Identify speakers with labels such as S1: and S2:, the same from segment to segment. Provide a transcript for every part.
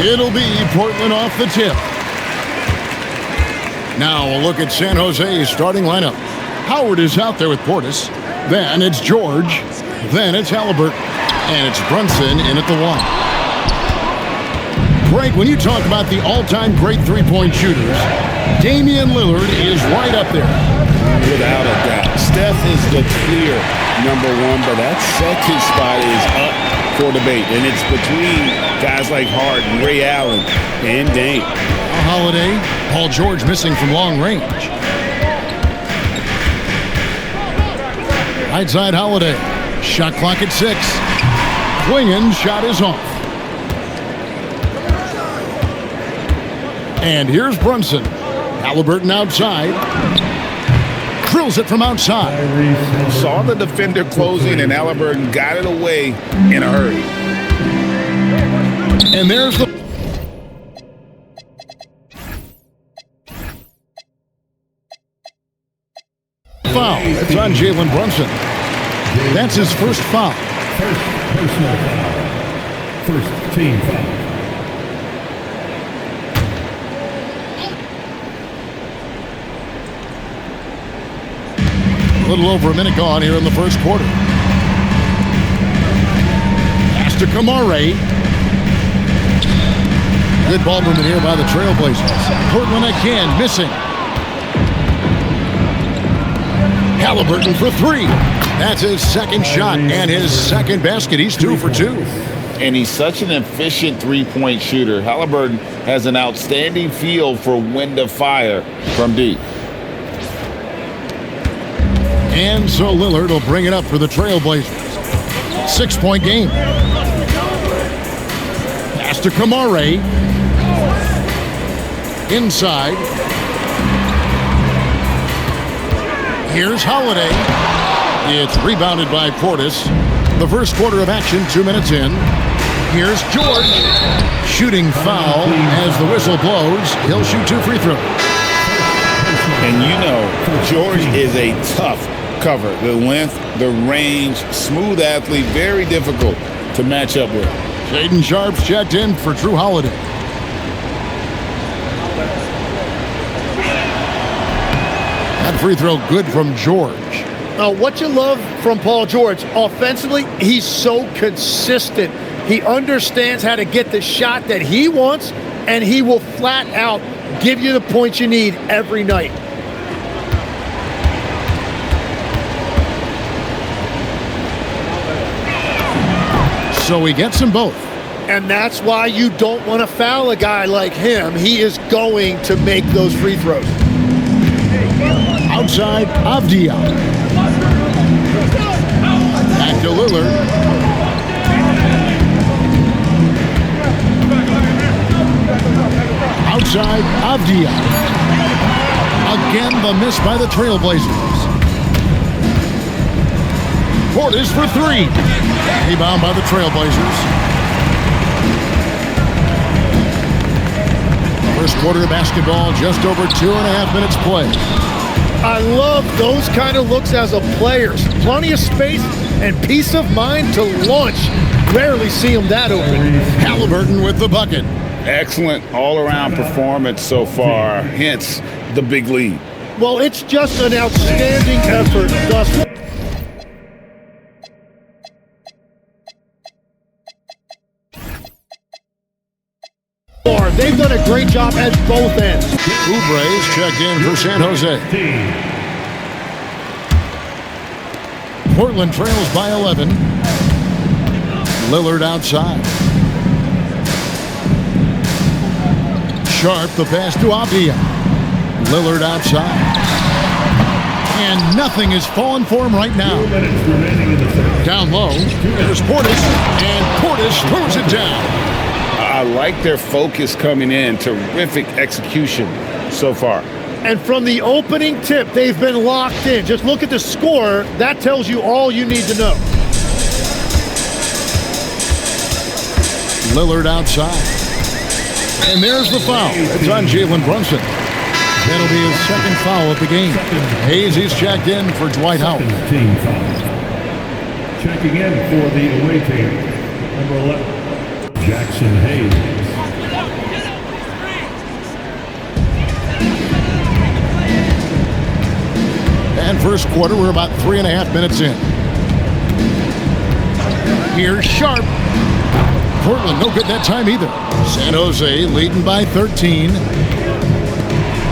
S1: It'll be Portland off the tip. Now a look at San Jose's starting lineup. Howard is out there with Portis. Then it's George. Then it's Halliburton. And it's Brunson in at the one. Greg, when you talk about the all-time great three-point shooters, Damian Lillard is right up there.
S2: Without a doubt. Steph is the clear number one, but that second spot is up for debate. And it's between guys like Harden, Ray Allen, and Dame.
S1: Holiday, Paul George missing from long range. Right side Holiday. Shot clock at 6. Klingen's shot is off. And here's Brunson. Halliburton outside. Drills it from outside.
S2: Saw the defender closing, and Halliburton got it away in a hurry.
S1: And there's the foul. It's on Jalen Brunson. That's his first foul.
S3: First personal foul. First team foul.
S1: A little over a minute gone here in the first quarter. Pass to Kamare. Good ball movement here by the Trailblazers. Portland again missing. Halliburton for 3. That's his second shot and his second basket. He's 2 for 2.
S2: And he's such an efficient three-point shooter. Halliburton has an outstanding feel for when to fire from deep.
S1: And so Lillard will bring it up for the Trailblazers. 6-point game. Pass to Kamare. Inside. Here's Holiday. It's rebounded by Portis. The first quarter of action, 2 minutes in. Here's George. Shooting foul as the whistle blows. He'll shoot 2 free throws.
S2: And you know, George is a tough cover. The length, the range, smooth athlete, very difficult to match up with.
S1: Shaedon Sharpe's checked in for Drew Holiday. That free throw good from George.
S4: What you love from Paul George, offensively, he's so consistent. He understands how to get the shot that he wants, and he will flat out give you the points you need every night.
S1: So he gets them both.
S4: And that's why you don't want to foul a guy like him. He is going to make those free throws.
S1: Outside, Avdia. Back to Lillard. Outside, Avdia. Again, the miss by the Trailblazers. Portis for 3. Rebound by the Trailblazers. First quarter of basketball, just over 2.5 minutes play.
S4: I love those kind of looks as a player. Plenty of space and peace of mind to launch. Rarely see him that open.
S1: Halliburton with the bucket.
S2: Excellent all-around performance so far, hence the big lead.
S4: Well, it's just an outstanding effort thus far. They've done a great job at both ends.
S1: Oubre's checked in for San Jose. Portland trails by 11. Lillard outside. Sharpe, the pass to Avdia. Lillard outside. And nothing is falling for him right now. Down low, there's Portis, and Portis throws it down.
S2: I like their focus coming in. Terrific execution so far.
S4: And from the opening tip, they've been locked in. Just look at the score. That tells you all you need to know.
S1: Lillard outside. And there's the foul. It's on Jalen Brunson. That'll be his second foul of the game. Hayes checked in for Dwight Howard.
S3: Team foul. Checking in for the away team, number 11, Jackson Hayes.
S1: And first quarter, we're about 3.5 minutes in. Here's Sharp. Portland, no good that time either. San Jose leading by 13.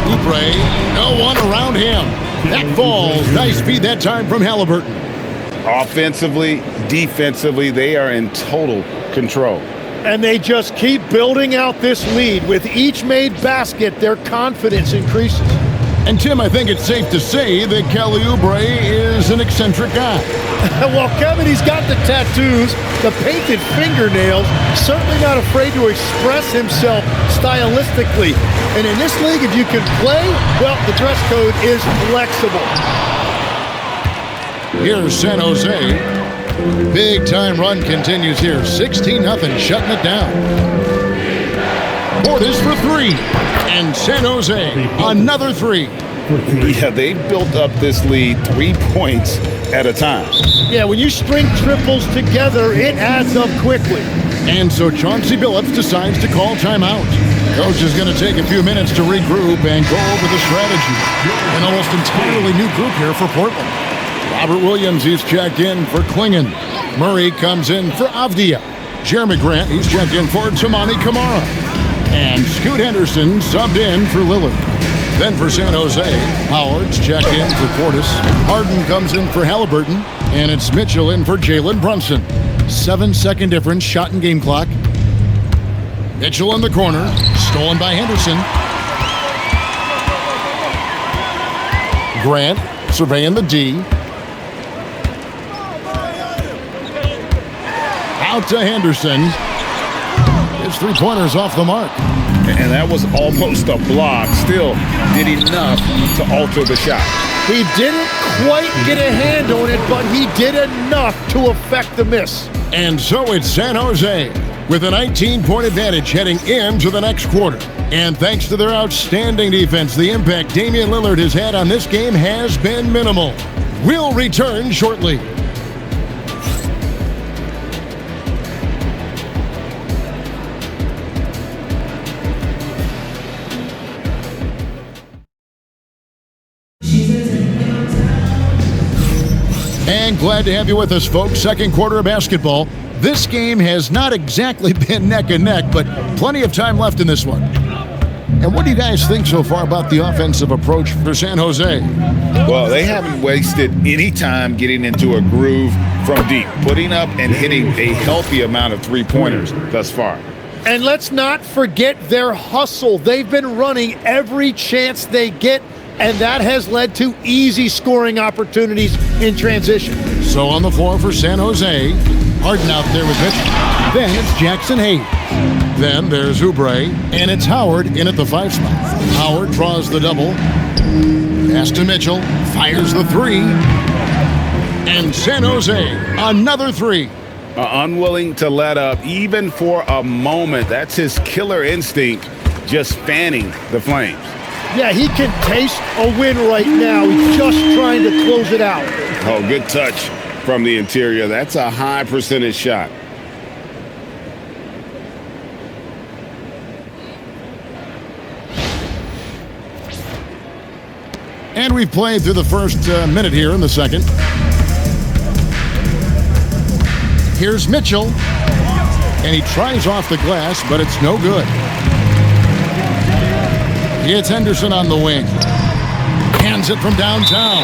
S1: Oubre, no one around him. That falls. Nice feed that time from Halliburton.
S2: Offensively, defensively, they are in total control.
S4: And they just keep building out this lead. With each made basket, their confidence increases.
S1: And Tim, I think it's safe to say that Kelly Oubre is an eccentric guy.
S4: Well, Kevin, he's got the tattoos, the painted fingernails, certainly not afraid to express himself stylistically. And in this league, if you can play, well, the dress code is flexible.
S1: Here's San Jose. Big time run continues here. 16-0, shutting it down. Portis for three. And San Jose, another three.
S2: Yeah, they built up this lead 3 points at a time.
S4: Yeah, when you string triples together, it adds up quickly.
S1: And so Chauncey Billups decides to call timeout. Coach is going to take a few minutes to regroup and go over the strategy. An almost entirely new group here for Portland. Robert Williams, he's checked in for Klingon. Murray comes in for Avdia. Jeremy Grant, he's checked in for Tamani Kamara. And Scoot Henderson subbed in for Lillard. Then for San Jose, Howard's checked in for Portis. Harden comes in for Halliburton. And it's Mitchell in for Jalen Brunson. 7-second difference, shot and game clock. Mitchell in the corner, stolen by Henderson. Grant surveying the D. Out to Henderson. His three-pointers off the mark.
S2: And that was almost a block. Still did enough to alter the shot.
S4: He didn't quite get a hand on it, but he did enough to affect the miss.
S1: And so it's San Jose with a 19-point advantage heading into the next quarter. And thanks to their outstanding defense, the impact Damian Lillard has had on this game has been minimal. We'll return shortly. And glad to have you with us, folks. Second quarter of basketball. This game has not exactly been neck and neck, but plenty of time left in this one. And what do you guys think so far about the offensive approach for San Jose?
S2: Well, they haven't wasted any time getting into a groove from deep, putting up and hitting a healthy amount of three-pointers thus far.
S4: And let's not forget their hustle. They've been running every chance they get, and that has led to easy scoring opportunities in transition.
S1: So on the floor for San Jose, Harden out there with Mitchell. Then it's Jackson Hayes. Then there's Oubre, and it's Howard in at the 5 spot. Howard draws the double. Pass to Mitchell, fires the three. And San Jose, another three.
S2: Unwilling to let up even for a moment. That's his killer instinct, just fanning the flames.
S4: Yeah, he can taste a win right now. He's just trying to close it out.
S2: Oh, good touch from the interior. That's a high percentage shot.
S1: And we've played through the first minute here in the second. Here's Mitchell. And he tries off the glass, but it's no good. It's Henderson on the wing. Hands it from downtown.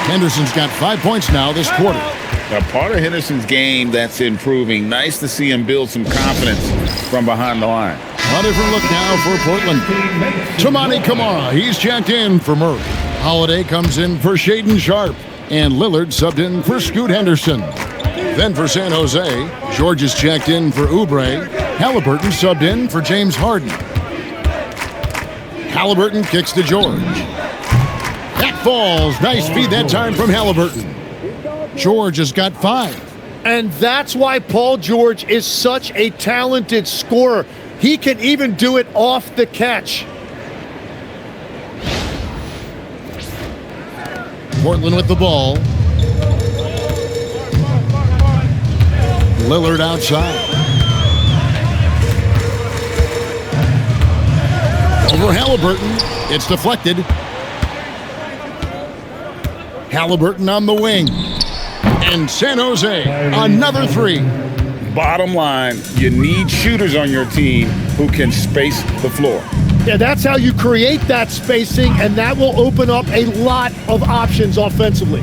S1: Henderson's got 5 points now this quarter.
S2: A part of Henderson's game that's improving. Nice to see him build some confidence from behind the line.
S1: A different look now for Portland. Tamani Kamara, he's checked in for Murray. Holiday comes in for Shaedon Sharp. And Lillard subbed in for Scoot Henderson. Then for San Jose, George is checked in for Oubre. Halliburton subbed in for James Harden. Halliburton kicks to George. That falls. Nice feed that time from Halliburton. George has got 5.
S4: And that's why Paul George is such a talented scorer. He can even do it off the catch.
S1: Portland with the ball. Lillard outside. Over Halliburton. It's deflected. Halliburton on the wing. And San Jose, another three.
S2: Bottom line, you need shooters on your team who can space the floor.
S4: Yeah, that's how you create that spacing, and that will open up a lot of options offensively.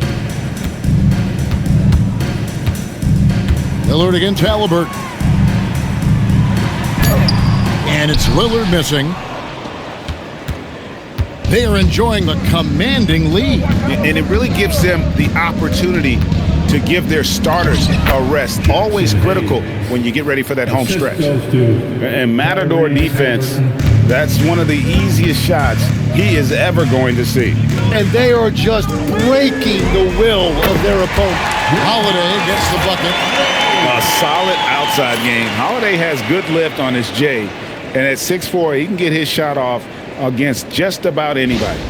S1: Lillard against Halliburton. And it's Lillard missing. They are enjoying the commanding lead.
S2: And it really gives them the opportunity to give their starters a rest. Always critical when you get ready for that home stretch. And Matador defense, that's one of the easiest shots he is ever going to see.
S4: And they are just breaking the will of their opponent.
S1: Holiday gets the bucket.
S2: A solid outside game. Holiday has good lift on his J. And at 6'4", he can get his shot off against just about anybody.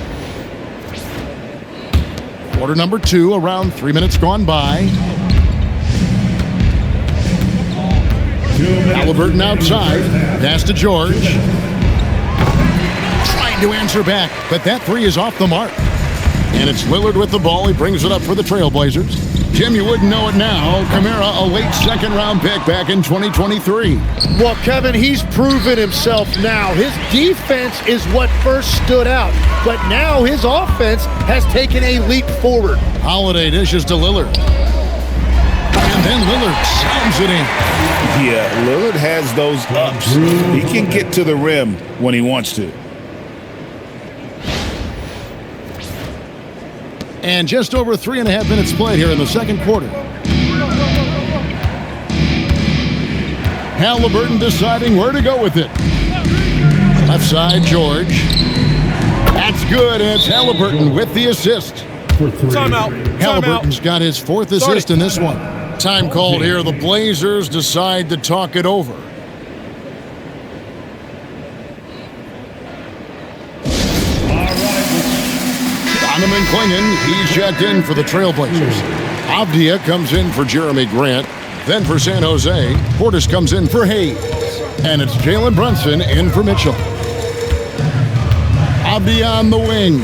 S1: Quarter number 2, around 3 minutes gone by. Halliburton outside. Pass to George. Trying to answer back, but that three is off the mark. And it's Lillard with the ball. He brings it up for the Trailblazers. Jim, you wouldn't know it now. Kamara, a late second-round pick back in 2023.
S4: Well, Kevin, he's proven himself now. His defense is what first stood out, but now his offense has taken a leap forward.
S1: Holiday dishes to Lillard. And then Lillard slams it in.
S2: Yeah, Lillard has those ups. He can get to the rim when he wants to.
S1: And just over 3.5 minutes played here in the second quarter. Halliburton deciding where to go with it. Left side, George. That's good, and it's Halliburton with the assist.
S3: Timeout.
S1: Halliburton's got his 4th assist in this one. Time called here. The Blazers decide to talk it over. Donovan Clingan, he's checked in for the Trailblazers. Avdia comes in for Jeremy Grant. Then for San Jose, Portis comes in for Hayes. And it's Jalen Brunson in for Mitchell. Avdia on the wing.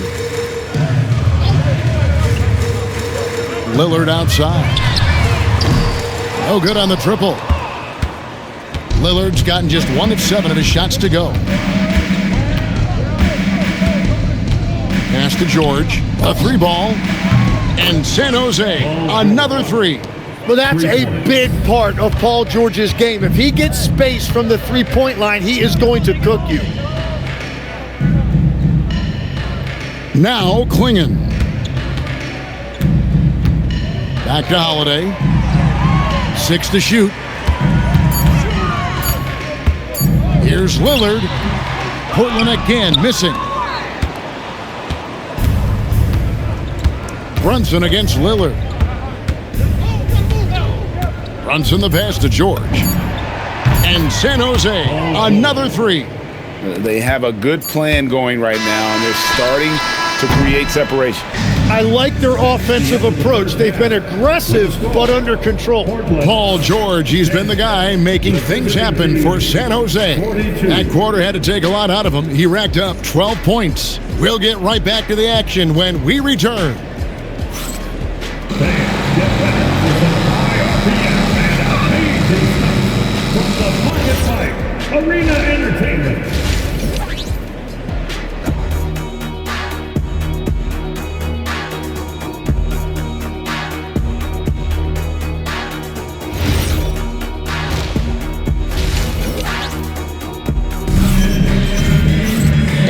S1: Lillard outside. No good on the triple. Lillard's gotten just 1 of 7 of his shots to go. Pass to George, a 3-ball, and San Jose, another 3.
S4: Well, that's a big part of Paul George's game. If he gets space from the three-point line, he is going to cook you.
S1: Now Clingan. Back to Holiday. 6 to shoot. Here's Lillard. Portland again missing. Brunson against Lillard. Brunson the pass to George. And San Jose, another 3.
S2: They have a good plan going right now, and they're starting to create separation.
S4: I like their offensive approach. They've been aggressive, but under control.
S1: Paul George, he's been the guy making things happen for San Jose. That quarter had to take a lot out of him. He racked up 12 points. We'll get right back to the action when we return.
S3: Arena Entertainment.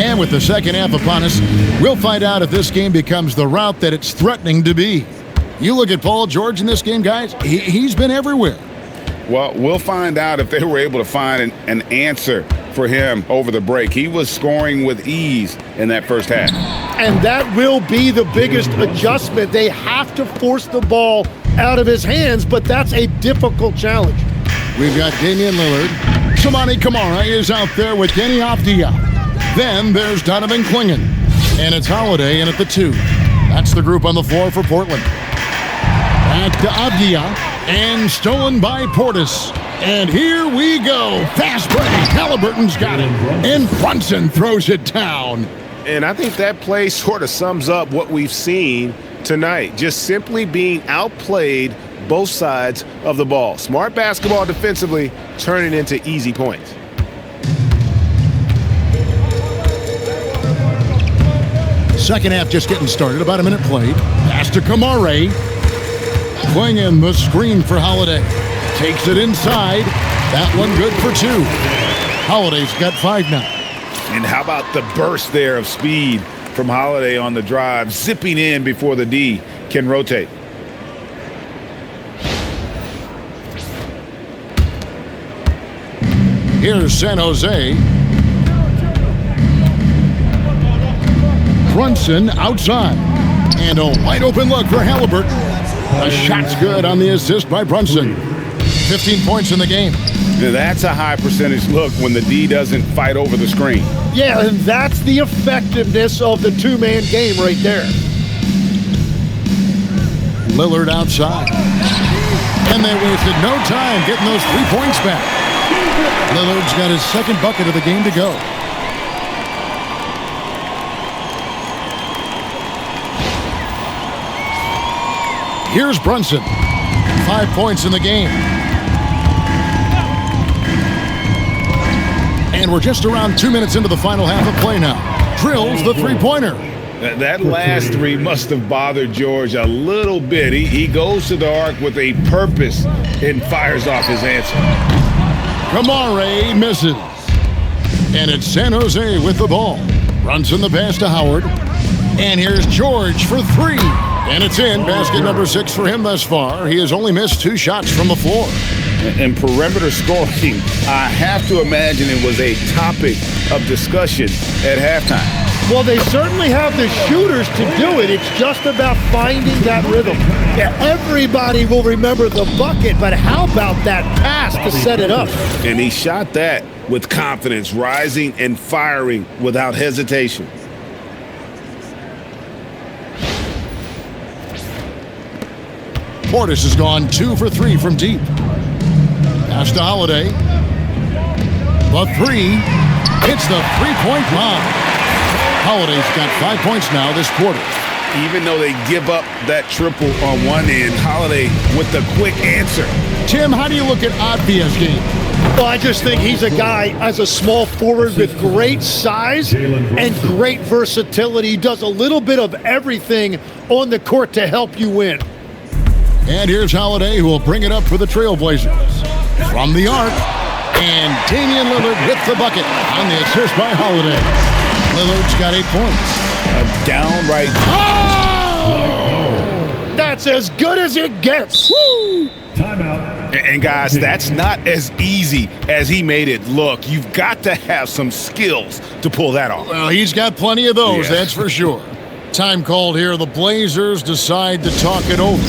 S1: And with the second half upon us, we'll find out if this game becomes the route that it's threatening to be. You look at Paul George in this game, guys, he's been everywhere.
S2: Well, we'll find out if they were able to find an answer for him over the break. He was scoring with ease in that first half.
S4: And that will be the biggest adjustment. They have to force the ball out of his hands, but that's a difficult challenge.
S1: We've got Damian Lillard. Samani Kamara is out there with Denny Avdia. Then there's Donovan Clingan. And it's Holiday in at the 2. That's the group on the floor for Portland. Back to Avdia, and stolen by Portis. And here we go. Fast break. Halliburton's got it. And Brunson throws it down.
S5: And I think that play sort of sums up what we've seen
S2: tonight. Just simply being outplayed both sides of the ball. Smart basketball defensively, turning into easy points.
S1: Second half just getting started. About a minute played. Pass to Kamare. Playing in the screen for Holiday. Takes it inside. That one good for 2. Holiday's got 5 now.
S2: And how about the burst there of speed from Holiday on the drive, zipping in before the D can rotate.
S1: Here's San Jose. Brunson outside. And a wide open look for Halliburton. A shot's good on the assist by Brunson. 15 points in the game.
S2: Now that's a high percentage look when the D doesn't fight over the screen.
S4: Yeah, and that's the effectiveness of the two-man game right there.
S1: Lillard outside. And they wasted no time getting those 3 points back. Lillard's got his second bucket of the game to go. Here's Brunson. 5 points in the game. And we're just around 2 minutes into the final half of play now. Drills the three-pointer.
S2: That last 3 must have bothered George a little bit. He goes to the arc with a purpose and fires off his answer.
S1: Kamare misses. And it's San Jose with the ball. Runs in the pass to Howard. And here's George for 3. And it's in. Basket number 6 for him thus far. He has only missed 2 shots from the floor.
S2: And perimeter scoring, I have to imagine it was a topic of discussion at halftime.
S4: Well, they certainly have the shooters to do it. It's just about finding that rhythm. Yeah, everybody will remember the bucket, but how about that pass to set it up?
S2: And he shot that with confidence, rising and firing without hesitation.
S1: Portis has gone 2 for 3 from deep. Pass to Holiday. The 3 hits the three-point bomb. Holiday's got 5 points now this quarter.
S2: Even though they give up that triple on one end, Holiday with the quick answer.
S1: Tim, how do you look at Obvious game?
S4: Well, I just think he's a guy as a small forward with great size and great versatility. He does a little bit of everything on the court to help you win.
S1: And here's Holiday, who will bring it up for the Trailblazers. From the arc, and Damian Lillard with the bucket on the assist by Holiday. Lillard's got 8 points.
S2: A downright...
S4: Oh! That's as good as it gets. Woo!
S3: Timeout.
S2: And guys, that's not as easy as he made it look. You've got to have some skills to pull that off.
S1: Well, he's got plenty of those,
S2: Yeah.
S1: that's for sure. Time called here. The Blazers decide to talk it over.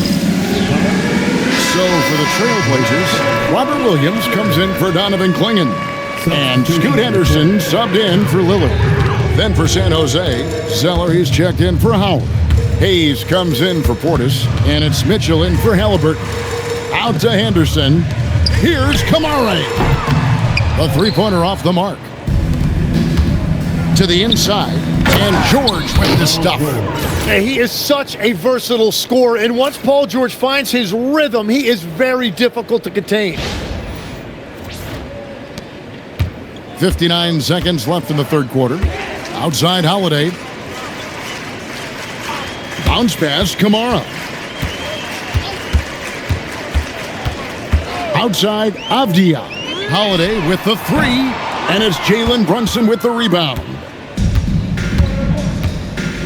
S1: So for the Trailblazers, Robert Williams comes in for Donovan Clingan. And Scoot Henderson subbed in for Lillard. Then for San Jose, Zeller, he's checked in for Howard. Hayes comes in for Portis, and it's Mitchell in for Halliburton. Out to Henderson. Here's Kamare. A three-pointer off the mark. To the inside, and George with the stuff.
S4: He is such a versatile scorer, and once Paul George finds his rhythm, he is very difficult to contain.
S1: 59 seconds left in the third quarter. Outside Holiday. Bounce pass, Kamara. Outside Avdia. Holiday with the 3, and it's Jalen Brunson with the rebound.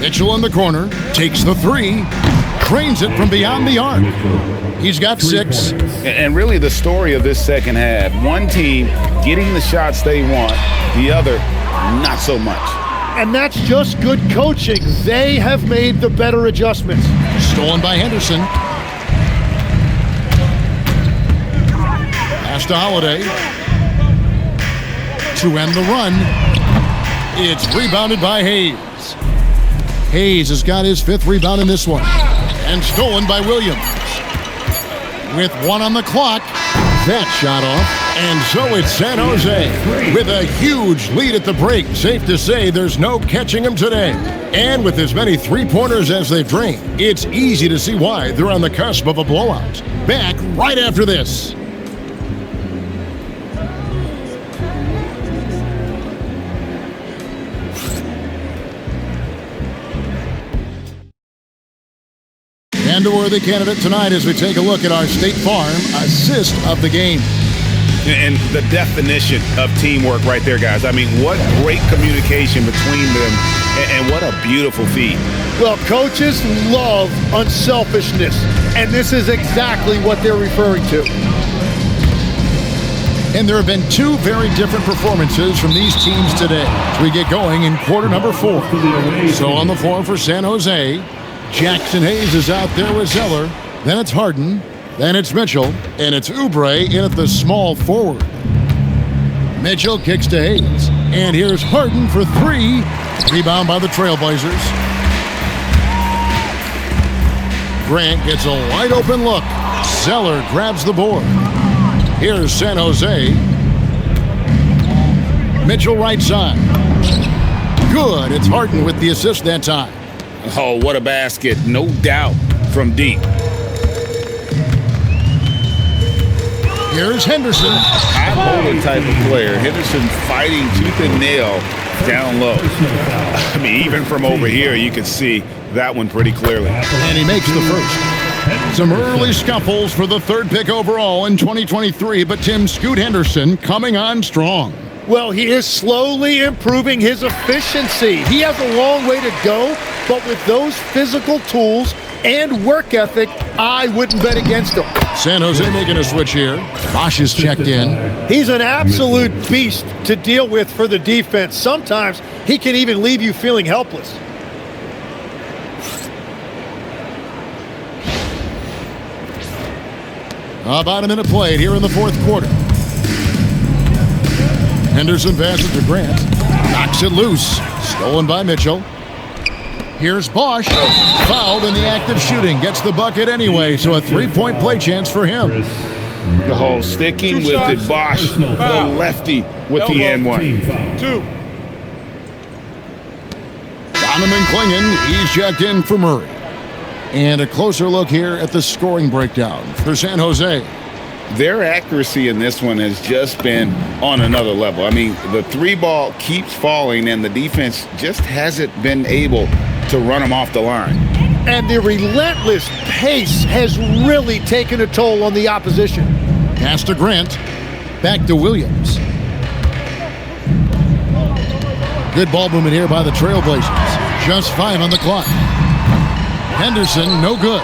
S1: Mitchell in the corner, takes the 3, trains it from beyond the arc. He's got 6.
S2: And really the story of this second half, one team getting the shots they want, the other not so much.
S4: And that's just good coaching. They have made the better adjustments.
S1: Stolen by Henderson. Pass to Holiday. To end the run. It's rebounded by Hayes. Hayes has got his 5th rebound in this one. And stolen by Williams. With 1 on the clock. that shot off. And so it's San Jose with a huge lead at the break. Safe to say there's no catching them today. And with as many three-pointers as they've drained, it's easy to see why they're on the cusp of a blowout. Back right after this. And a worthy candidate tonight as we take a look at our State Farm assist of the game.
S2: And the definition of teamwork right there, guys. I mean, what great communication between them, and what a beautiful feed.
S4: Well, coaches love unselfishness, and this is exactly what they're referring to.
S1: And there have been two very different performances from these teams today as we get going in quarter number 4. So on the floor for San Jose, Jackson Hayes is out there with Zeller. Then it's Harden. Then it's Mitchell. And it's Oubre in at the small forward. Mitchell kicks to Hayes. And here's Harden for 3. Rebound by the Trailblazers. Grant gets a wide open look. Zeller grabs the board. Here's San Jose. Mitchell right side. Good. It's Harden with the assist that time.
S2: Oh, what a basket. No doubt from deep.
S1: Here's Henderson.
S2: High-rolling type of player. Henderson fighting tooth and nail down low. I mean, even from over here, you can see that one pretty clearly.
S1: And he makes the first. Some early scuffles for the 3rd pick overall in 2023, but Tim Scoot Henderson coming on strong.
S4: Well, he is slowly improving his efficiency. He has a long way to go, but with those physical tools and work ethic, I wouldn't bet against him.
S1: San Jose making a switch here. Bosch is checked in.
S4: He's an absolute beast to deal with for the defense. Sometimes he can even leave you feeling helpless.
S1: About a minute played here in the 4th quarter. Henderson passes to Grant. Knocks it loose. Stolen by Mitchell. Here's Bosch. Fouled in the act of shooting. Gets the bucket anyway, so a 3-point play chance for him.
S2: The whole sticking with it. Bosch, the lefty with the and one.
S4: 2.
S1: Donovan Clingan, he's checked in for Murray. And a closer look here at the scoring breakdown for San Jose.
S2: Their accuracy in this one has just been on another level. I mean, the 3-ball keeps falling, and the defense just hasn't been able to run them off the line.
S4: And the relentless pace has really taken a toll on the opposition.
S1: Pass to Grant. Back to Williams. Good ball movement here by the Trailblazers. Just 5 on the clock. Henderson, no good.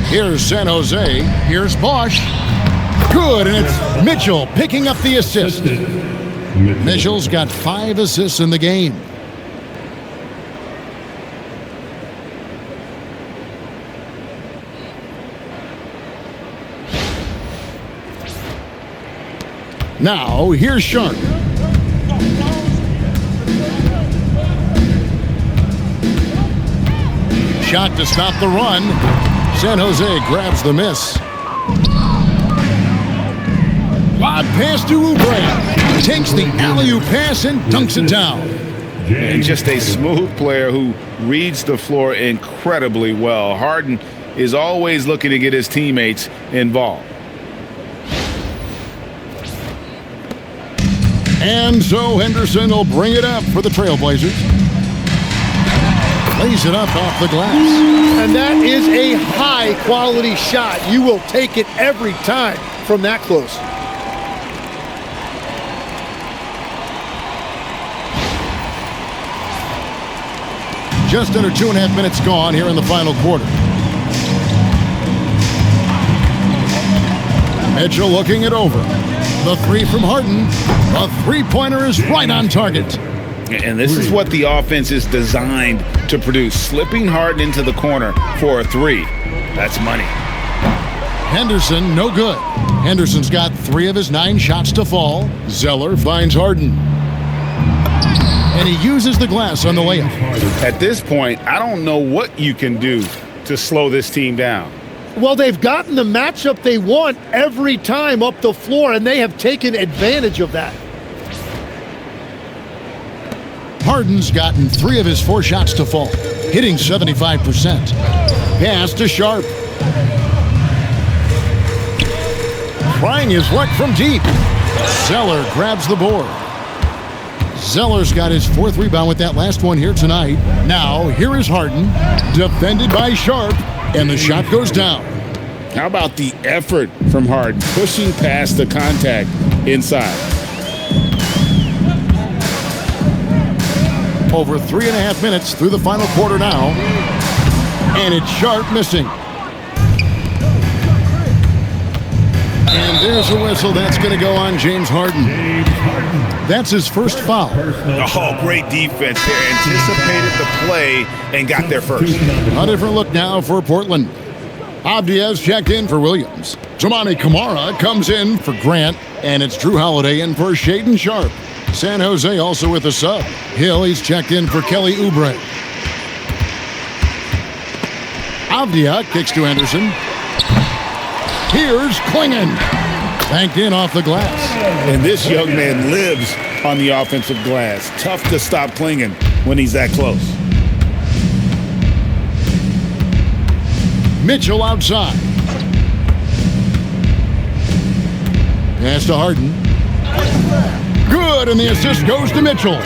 S1: Here's San Jose. Here's Bosch. Good, and it's Mitchell picking up the assist. Mitchell's got 5 assists in the game. Now, here's Sharp. Shot to stop the run. San Jose grabs the miss. Lob pass to Oubre. Takes the alley-oop pass and dunks it down.
S2: And just a smooth player who reads the floor incredibly well. Harden is always looking to get his teammates involved.
S1: And so Henderson will bring it up for the Trailblazers. Lays it up off the glass.
S4: And that is a high-quality shot. You will take it every time from that close.
S1: Just under 2.5 minutes gone here in the final quarter. Mitchell looking it over. The 3 from Harden. The 3-pointer is right on target.
S2: And this is what the offense is designed to produce. Slipping Harden into the corner for a 3. That's money.
S1: Henderson, no good. Henderson's got 3 of his 9 shots to fall. Zeller finds Harden. And he uses the glass on the layup.
S2: At this point, I don't know what you can do to slow this team down.
S4: Well, they've gotten the matchup they want every time up the floor, and they have taken advantage of that.
S1: Harden's gotten 3 of his 4 shots to fall, hitting 75%. Pass to Sharp. Trying his luck from deep. Zeller grabs the board. Zeller's got his 4th rebound with that last one here tonight. Now, here is Harden, defended by Sharp, and the shot goes down.
S2: How about the effort from Harden, pushing past the contact inside?
S1: Over 3.5 minutes through the final quarter now, and it's Sharp missing. And there's a whistle. That's going to go on James Harden. That's his first foul.
S2: Oh, great defense there. Anticipated the play and got there first.
S1: A different look now for Portland. Abdias checked in for Williams. Jamani Kamara comes in for Grant, and it's Drew Holiday in for Shaedon Sharp. San Jose also with a sub. Hill, he's checked in for Kelly Oubre. Avdia kicks to Anderson. Here's Klingon. Banked in off the glass.
S2: And this young man lives on the offensive glass. Tough to stop Klingon when he's that close.
S1: Mitchell outside. Pass to Harden. Good, and the assist goes to Mitchell.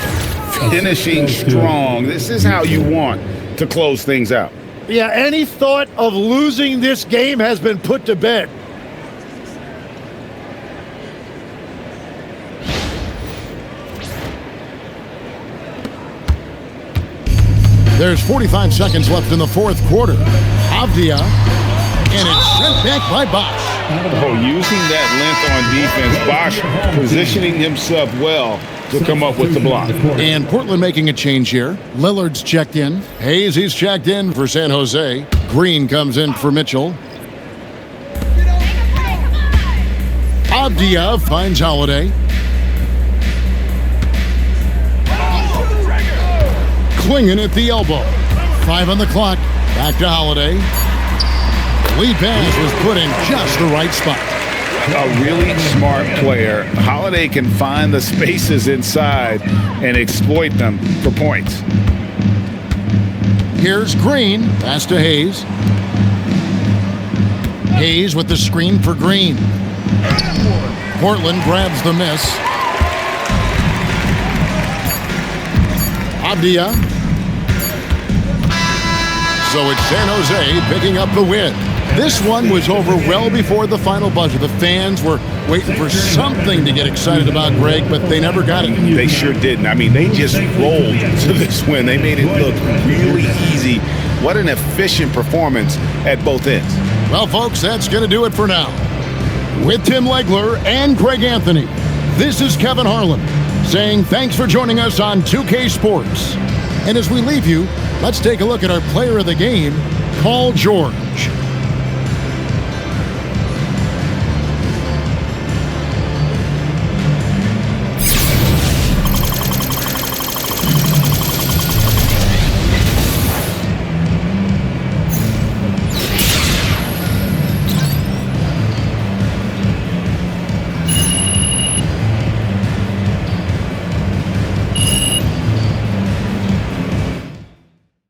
S2: Finishing strong. This is how you want to close things out.
S4: Yeah, any thought of losing this game has been put to bed.
S1: There's 45 seconds left in the 4th quarter. Avdia, and it's sent back by Bosch.
S2: Oh, using that length on defense, Bosch positioning himself well to come up with the block.
S1: And Portland making a change here. Lillard's checked in. Hayes, he's checked in for San Jose. Green comes in for Mitchell. Avdia finds Holiday. Klingon at the elbow. 5 on the clock. Back to Holiday. Lead pass was put in just the right spot.
S2: A really smart player. Holiday can find the spaces inside and exploit them for points.
S1: Here's Green. Pass to Hayes. Hayes with the screen for Green. Portland grabs the miss. Avdia. So it's San Jose picking up the win. This one was over well before the final buzzer. The fans were waiting for something to get excited about, Greg, but they never got it.
S2: They sure didn't. I mean, they just rolled to this win. They made it look really easy. What an efficient performance at both ends.
S1: Well, folks, that's going to do it for now. With Tim Legler and Greg Anthony, this is Kevin Harlan saying thanks for joining us on 2K Sports. And as we leave you, let's take a look at our player of the game, Paul George.